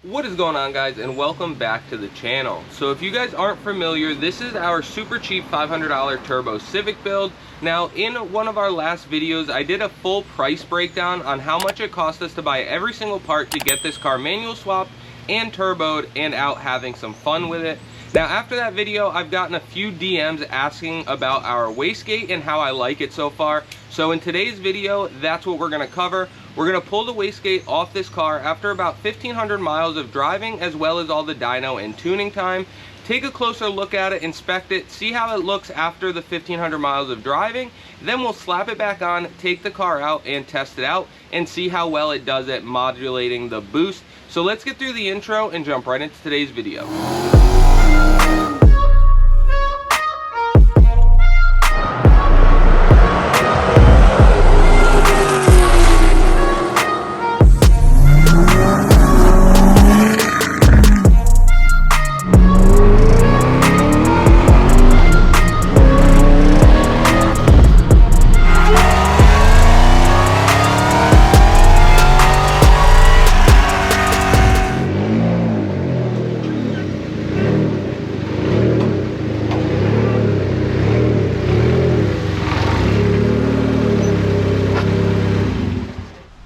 What is going on, guys, and welcome back to the channel. So if you guys aren't familiar, this is our super cheap $500 turbo Civic build. Now, in one of our last videos, I did a full price breakdown on how much it cost us to buy every single part to get this car manual swapped and turboed and out having some fun with it. Now, after that video, I've gotten a few DMs asking about our wastegate and how I like it so far. So in today's video, that's what we're going to cover. We're going to pull the wastegate off this car after about 1,500 miles of driving, as well as all the dyno and tuning time. Take a closer look at it, inspect it, see how it looks after the 1,500 miles of driving. Then we'll slap it back on, take the car out and test it out and see how well it does at modulating the boost. So let's get through the intro and jump right into today's video.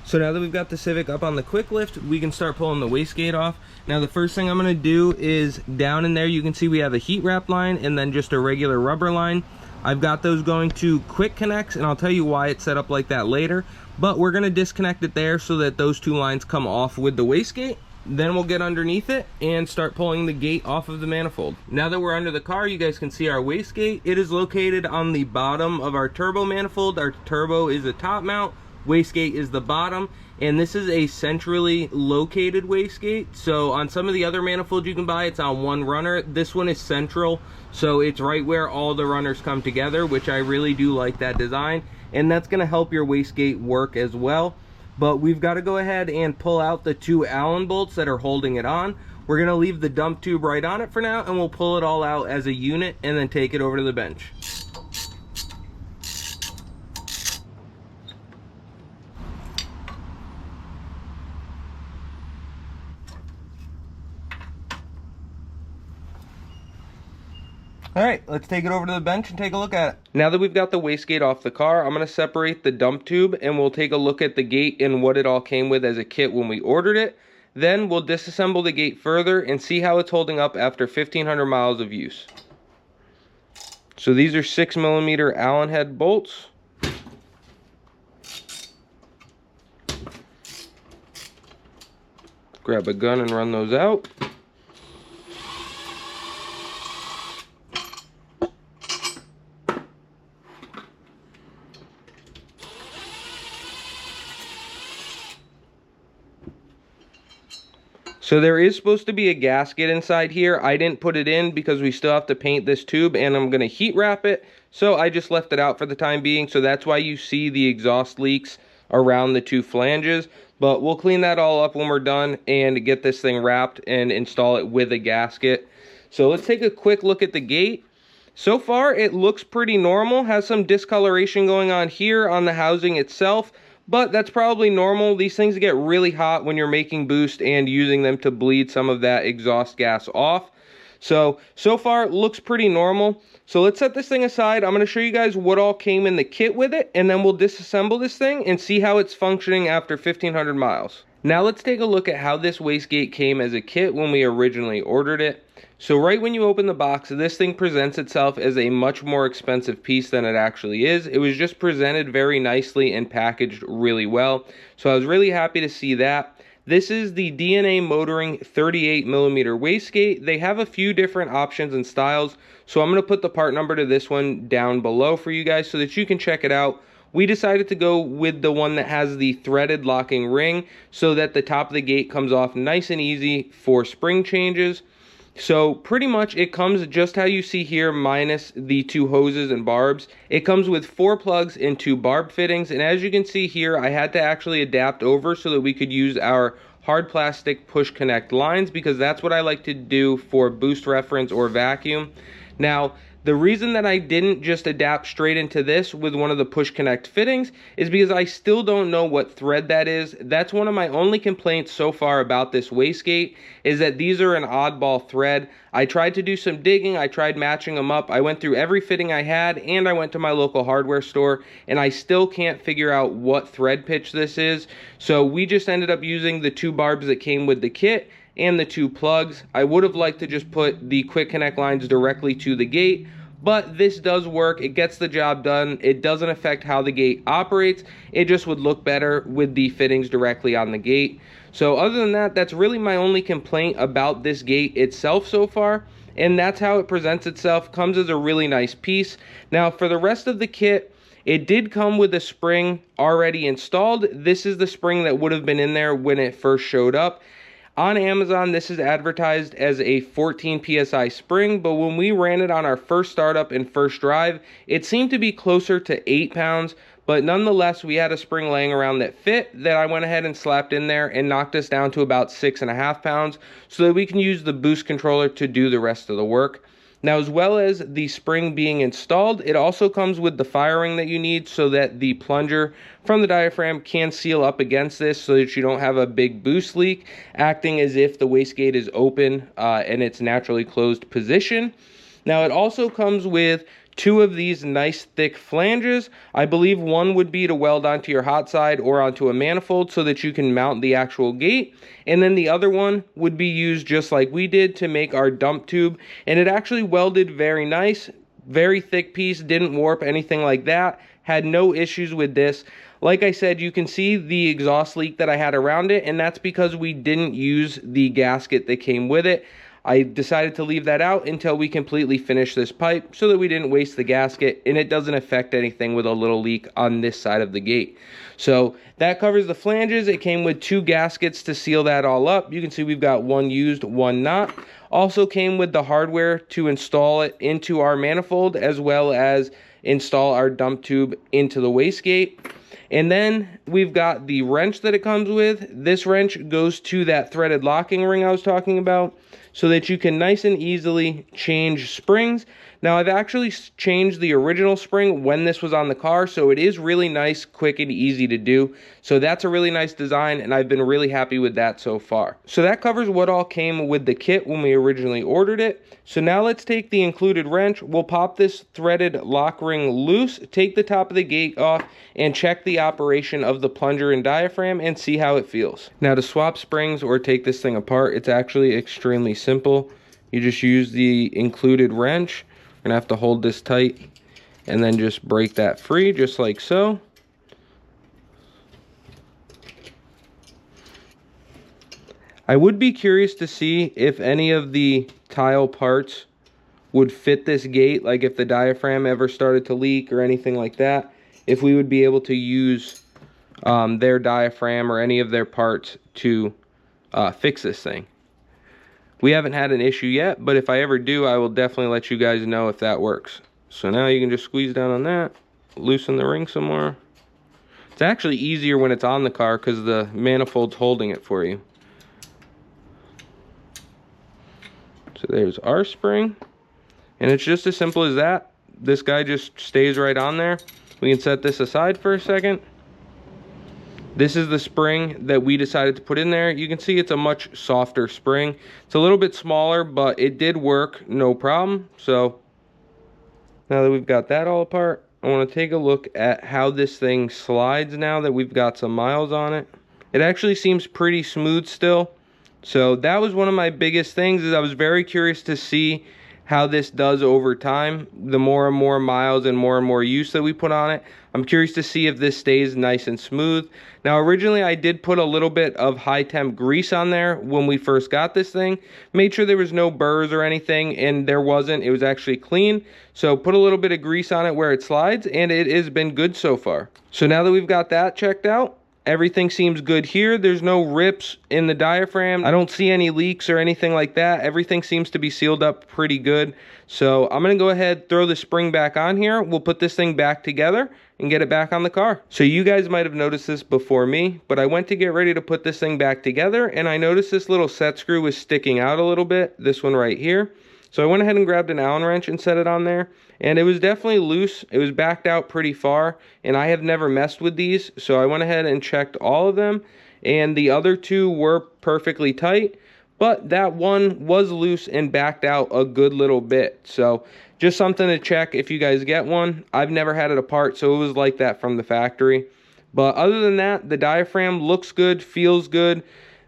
So now that we've got the Civic up on the quick lift, we can start pulling the wastegate off. Now the first thing I'm going to do is down in there, you can see we have a heat wrap line and then just a regular rubber line. I've got those going to quick connects, and I'll tell you why it's set up like that later. But we're going to disconnect it there so that those two lines come off with the wastegate. Then we'll get underneath it and start pulling the gate off of the manifold. Now that we're under the car, you guys can see our wastegate. It is located on the bottom of our turbo manifold. Our turbo is a top mount. Wastegate is the bottom, and this is a centrally located wastegate. So on some of the other manifolds you can buy, it's on one runner. This one is central, so it's right where all the runners come together, which I really do like that design, and that's going to help your wastegate work as well. But we've got to go ahead and pull out the two Allen bolts that are holding it on. We're going to leave the dump tube right on it for now, and we'll pull it all out as a unit and then take it over to the bench. All right, let's take it over to the bench and take a look at it. Now that we've got the wastegate off the car, I'm going to separate the dump tube and we'll take a look at the gate and what it all came with as a kit when we ordered it. Then we'll disassemble the gate further and see how it's holding up after 1,500 miles of use. So these are 6mm Allen head bolts. Grab a gun and run those out. So there is supposed to be a gasket inside here. I didn't put it in because we still have to paint this tube and I'm going to heat wrap it. So I just left it out for the time being. So that's why you see the exhaust leaks around the two flanges. But we'll clean that all up when we're done and get this thing wrapped and install it with a gasket. So let's take a quick look at the gate. So far it looks pretty normal. Has some discoloration going on here on the housing itself. But that's probably normal. These things get really hot when you're making boost and using them to bleed some of that exhaust gas off. So far it looks pretty normal. So let's set this thing aside. I'm going to show you guys what all came in the kit with it, and then we'll disassemble this thing and see how it's functioning after 1,500 miles. Now let's take a look at how this wastegate came as a kit when we originally ordered it. So right when you open the box, this thing presents itself as a much more expensive piece than it actually is. It was just presented very nicely and packaged really well. So I was really happy to see that. This is the DNA Motoring 38mm wastegate. They have a few different options and styles. So I'm going to put the part number to this one down below for you guys so that you can check it out. We decided to go with the one that has the threaded locking ring so that the top of the gate comes off nice and easy for spring changes. So pretty much it comes just how you see here, minus the two hoses and barbs. It comes with 4 plugs and 2 barb fittings, and as you can see here, I had to actually adapt over so that we could use our hard plastic push connect lines, because that's what I like to do for boost reference or vacuum. Now The reason that I didn't just adapt straight into this with one of the push connect fittings is because I still don't know what thread that is. That's one of my only complaints so far about this wastegate, is that these are an oddball thread. I tried to do some digging, I tried matching them up, I went through every fitting I had, and I went to my local hardware store, and I still can't figure out what thread pitch this is. So we just ended up using the 2 barbs that came with the kit and the 2 plugs. I would have liked to just put the quick connect lines directly to the gate, but this does work. It gets the job done. It doesn't affect how the gate operates. It just would look better with the fittings directly on the gate. So other than that, that's really my only complaint about this gate itself so far, and that's how it presents itself. Comes as a really nice piece. Now for the rest of the kit, it did come with a spring already installed. This is the spring that would have been in there when it first showed up. On Amazon, this is advertised as a 14 PSI spring, but when we ran it on our first startup and first drive, it seemed to be closer to 8 pounds, but nonetheless, we had a spring laying around that fit that I went ahead and slapped in there and knocked us down to about 6.5 pounds so that we can use the boost controller to do the rest of the work. Now, as well as the spring being installed, it also comes with the firing that you need so that the plunger from the diaphragm can seal up against this so that you don't have a big boost leak, acting as if the wastegate is open in its naturally closed position. Now, it also comes with 2 of these nice thick flanges. I believe one would be to weld onto your hot side or onto a manifold so that you can mount the actual gate. And then the other one would be used just like we did to make our dump tube. And it actually welded very nice, very thick piece, didn't warp, anything like that. Had no issues with this. Like I said, you can see the exhaust leak that I had around it, and that's because we didn't use the gasket that came with it. I decided to leave that out until we completely finish this pipe so that we didn't waste the gasket, and it doesn't affect anything with a little leak on this side of the gate. So that covers the flanges. It came with 2 gaskets to seal that all up. You can see we've got 1 used, 1 not. Also came with the hardware to install it into our manifold, as well as install our dump tube into the wastegate. And then we've got the wrench that it comes with. This wrench goes to that threaded locking ring I was talking about, so that you can nice and easily change springs. Now, I've actually changed the original spring when this was on the car, so it is really nice, quick, and easy to do. So that's a really nice design, and I've been really happy with that so far. So that covers what all came with the kit when we originally ordered it. So now let's take the included wrench. We'll pop this threaded lock ring loose, take the top of the gate off, and check the operation of the plunger and diaphragm and see how it feels. Now, to swap springs or take this thing apart, it's actually extremely simple. You just use the included wrench. We're gonna have to hold this tight and then just break that free, just like so. I would be curious to see if any of the tile parts would fit this gate, like if the diaphragm ever started to leak or anything like that, if we would be able to use their diaphragm or any of their parts to fix this thing. We haven't had an issue yet, but if I ever do, I will definitely let you guys know if that works. So now you can just squeeze down on that, loosen the ring some more. It's actually easier when it's on the car because the manifold's holding it for you. So there's our spring, and it's just as simple as that. This guy just stays right on there. We can set this aside for a second. This is the spring that we decided to put in there. You can see it's a much softer spring. It's a little bit smaller, but it did work, no problem. So now that we've got that all apart, I want to take a look at how this thing slides now that we've got some miles on it. It actually seems pretty smooth still. So that was one of my biggest things, is I was very curious to see how this does over time. The more and more miles and more use that we put on it, I'm curious to see if this stays nice and smooth. Now, originally I did put a little bit of high temp grease on there when we first got this thing. Made sure there was no burrs or anything, and there wasn't. It was actually clean. So put a little bit of grease on it where it slides, and it has been good so far. So now that we've got that checked out, everything seems good here. There's no rips in the diaphragm. I don't see any leaks or anything like that. Everything seems to be sealed up pretty good. So I'm gonna go ahead, throw the spring back on here. We'll put this thing back together and get it back on the car. So you guys might have noticed this before me, but I went to get ready to put this thing back together, and I noticed this little set screw was sticking out a little bit, this one right here. So I went ahead and grabbed an Allen wrench and set it on there, and it was definitely loose. It was backed out pretty far, and I have never messed with these, so I went ahead and checked all of them, and the other two were perfectly tight, but that one was loose and backed out a good little bit. So just something to check if you guys get one. I've never had it apart, so it was like that from the factory. But other than that, the diaphragm looks good, feels good.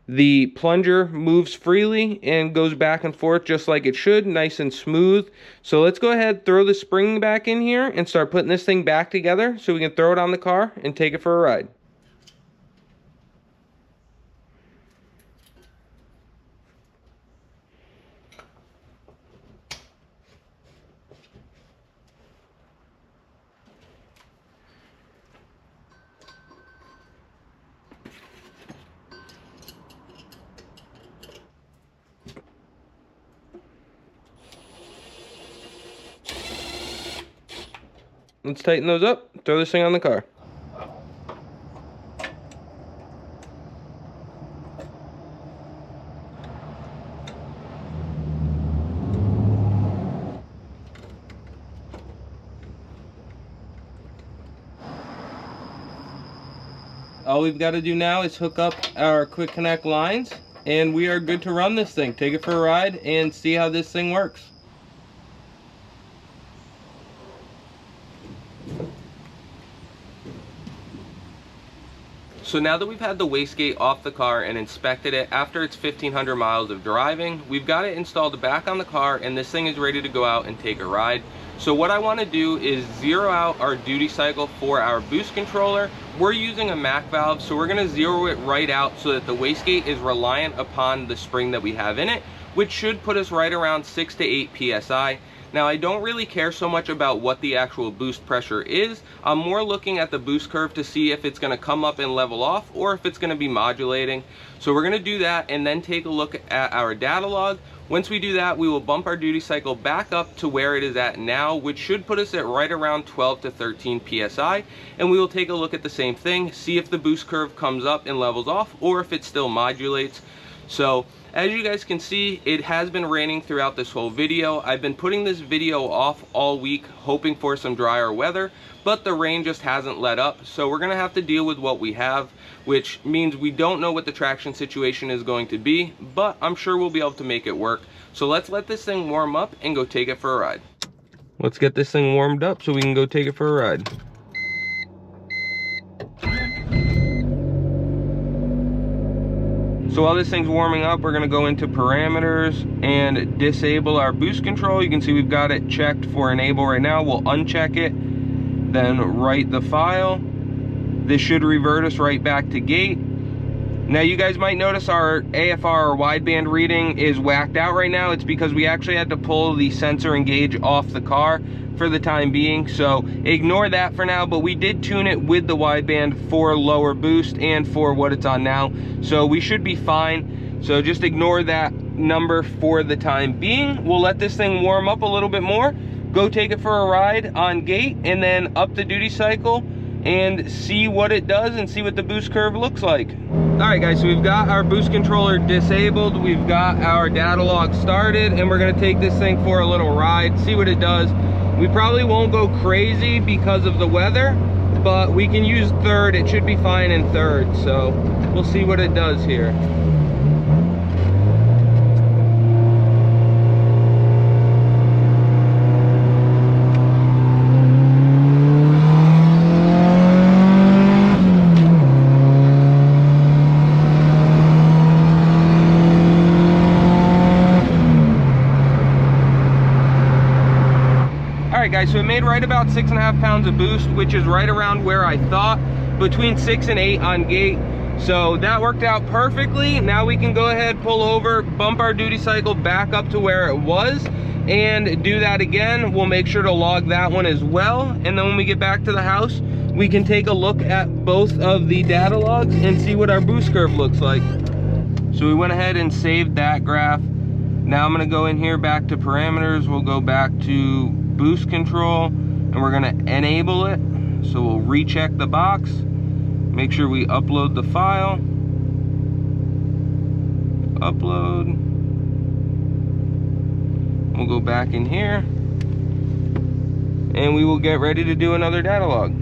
The plunger moves freely and goes back and forth just like it should, nice and smooth. So let's go ahead, throw the spring back in here and start putting this thing back together so we can throw it on the car and take it for a ride. Let's tighten those up, throw this thing on the car. All we've got to do now is hook up our quick connect lines, and we are good to run this thing. Take it for a ride and see how this thing works. So now that we've had the wastegate off the car and inspected it after its 1,500 miles of driving, we've got it installed back on the car, and this thing is ready to go out and take a ride. So what I want to do is zero out our duty cycle for our boost controller. We're using a Mac valve, so we're going to zero it right out so that the wastegate is reliant upon the spring that we have in it, which should put us right around 6 to 8 psi. Now, I don't really care so much about what the actual boost pressure is. I'm more looking at the boost curve to see if it's going to come up and level off or if it's going to be modulating. So we're going to do that and then take a look at our data log. Once we do that, we will bump our duty cycle back up to where it is at now, which should put us at right around 12 to 13 psi. And we will take a look at the same thing, see if the boost curve comes up and levels off or if it still modulates. So as you guys can see, it has been raining throughout this whole video. I've been putting this video off all week, hoping for some drier weather, but the rain just hasn't let up. So we're gonna have to deal with what we have, which means we don't know what the traction situation is going to be, but I'm sure we'll be able to make it work. So let's let this thing warm up and go take it for a ride. Let's get this thing warmed up so we can go take it for a ride. So while this thing's warming up, we're gonna go into parameters and disable our boost control. You can see we've got it checked for enable right now. We'll uncheck it, then write the file. This should revert us right back to gate. Now you guys might notice our AFR or wideband reading is whacked out right now. It's because we actually had to pull the sensor and gauge off the car for the time being, so ignore that for now, but we did tune it with the wideband for lower boost and for what it's on now, so we should be fine. So just ignore that number for the time being. We'll let this thing warm up a little bit more, go take it for a ride on gate, and then up the duty cycle and see what it does and see what the boost curve looks like. All right guys, so we've got our boost controller disabled, we've got our data log started, and we're gonna take this thing for a little ride, see what it does. We probably won't go crazy because of the weather, but we can use third. It should be fine in third, so we'll see what it does here. Guys, so it made right about 6.5 pounds of boost, which is right around where I thought, between 6 and 8 on gate. So that worked out perfectly. Now we can go ahead, pull over, bump our duty cycle back up to where it was, and do that again. We'll make sure to log that one as well, and then when we get back to the house, we can take a look at both of the data logs and see what our boost curve looks like. So we went ahead and saved that graph. Now I'm gonna go in here back to parameters. We'll go back to boost control and we're gonna enable it. So we'll recheck the box, make sure we upload the file, upload, We'll go back in here and we will get ready to do another data log.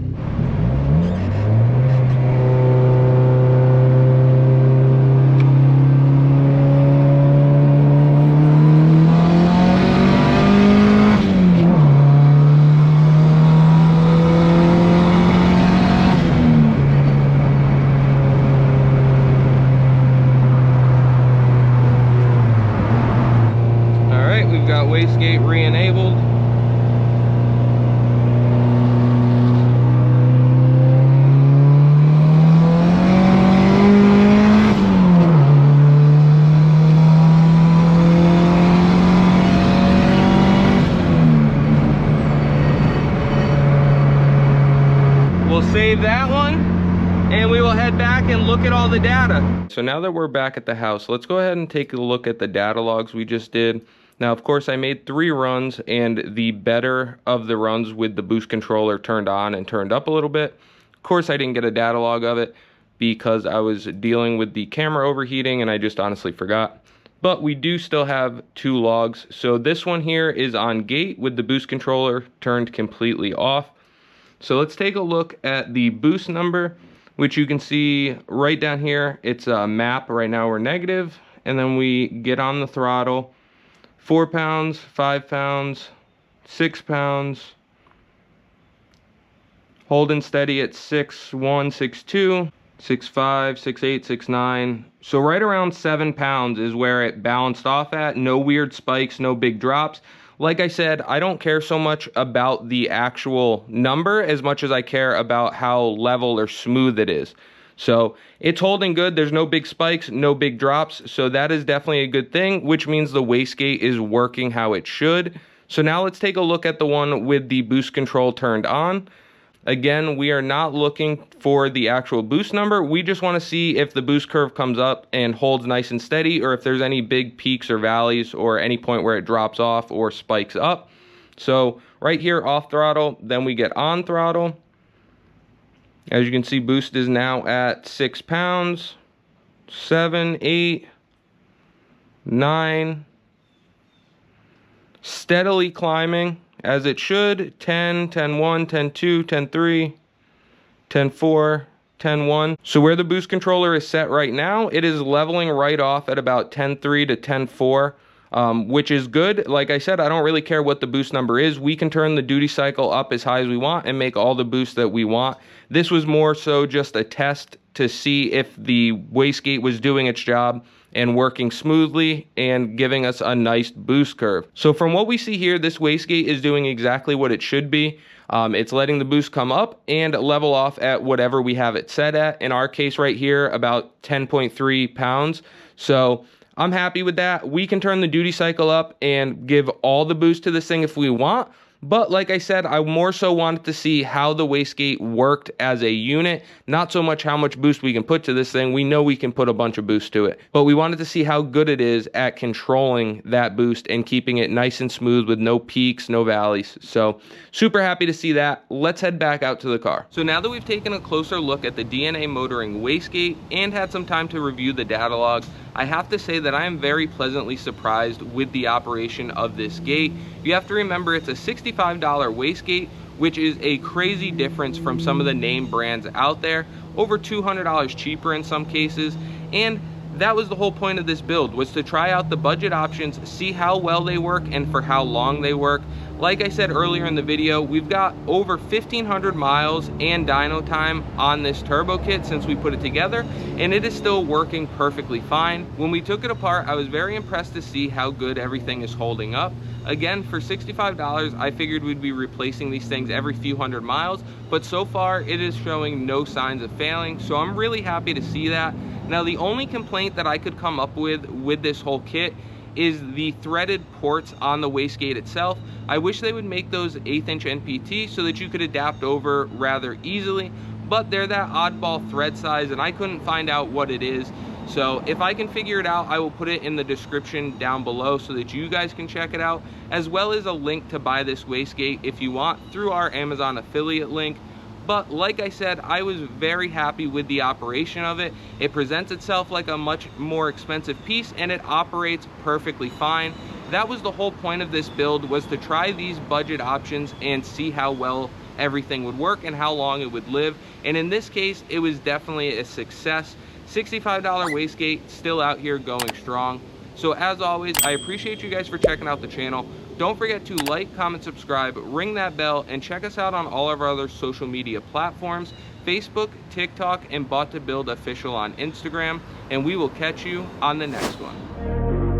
We've got Wastegate re-enabled. We'll save that one and we will head back and look at all the data. So now that we're back at the house, let's go ahead and take a look at the data logs we just did. Now, of course, I made 3 runs, and the better of the runs with the boost controller turned on and turned up a little bit. Of course, I didn't get a data log of it because I was dealing with the camera overheating and I just honestly forgot. But we do still have 2 logs. So this one here is on gate with the boost controller turned completely off. So let's take a look at the boost number, which you can see right down here. It's a map. Right now we're negative, and then we get on the throttle. 4 pounds, 5 pounds, 6 pounds, holding steady at 6'1", 6'2", 6'5", 6'8", 6'9". So right around 7 pounds is where it balanced off at. No weird spikes, no big drops. Like I said, I don't care so much about the actual number as much as I care about how level or smooth it is. So it's holding good. There's no big spikes, no big drops. So that is definitely a good thing, which means the wastegate is working how it should. So now let's take a look at the one with the boost control turned on. Again, we are not looking for the actual boost number. We just want to see if the boost curve comes up and holds nice and steady, or if there's any big peaks or valleys or any point where it drops off or spikes up. So right here, off throttle, then we get on throttle. As you can see, boost is now at 6 pounds, 7, 8, 9, steadily climbing as it should. 10, 10-1, 10-2, 10-3, 10-4, 10-1. So where the boost controller is set right now, it is leveling right off at about 10-3 to 10-4. Which is good. Like I said, I don't really care what the boost number is. We can turn the duty cycle up as high as we want and make all the boosts that we want. This was more so just a test to see if the wastegate was doing its job and working smoothly and giving us a nice boost curve. So from what we see here, this wastegate is doing exactly what it should be. It's letting the boost come up and level off at whatever we have it set at. In our case right here, about 10.3 pounds. So I'm happy with that. We can turn the duty cycle up and give all the boost to this thing if we want. But like I said, I more so wanted to see how the wastegate worked as a unit, not so much how much boost we can put to this thing. We know we can put a bunch of boost to it, but we wanted to see how good it is at controlling that boost and keeping it nice and smooth with no peaks, no valleys. So super happy to see that. Let's head back out to the car. So now that we've taken a closer look at the DNA motoring wastegate and had some time to review the data log, I have to say that I am very pleasantly surprised with the operation of this gate. You have to remember it's a $65 wastegate, which is a crazy difference from some of the name brands out there, over $200 cheaper in some cases. And that was the whole point of this build, was to try out the budget options, see how well they work and for how long they work. Like I said earlier in the video, we've got over 1,500 miles and dyno time on this turbo kit since we put it together, and it is still working perfectly fine. When we took it apart, I was very impressed to see how good everything is holding up. Again, for $65, I figured we'd be replacing these things every few hundred miles, but so far it is showing no signs of failing, so I'm really happy to see that. Now, the only complaint that I could come up with this whole kit is the threaded ports on the wastegate itself. I wish they would make those 1/8 inch NPT so that you could adapt over rather easily, but they're that oddball thread size and I couldn't find out what it is. So if I can figure it out, I will put it in the description down below so that you guys can check it out, as well as a link to buy this wastegate if you want through our Amazon affiliate link. But like I said, I was very happy with the operation of it. It presents itself like a much more expensive piece and it operates perfectly fine. that was the whole point of this build, was to try these budget options and see how well everything would work and how long it would live. And in this case, it was definitely a success. $65 wastegate, still out here going strong. So as always, I appreciate you guys for checking out the channel. Don't forget to like, comment, subscribe, ring that bell, and check us out on all of our other social media platforms, Facebook, TikTok, and Bought to Build Official on Instagram. And we will catch you on the next one.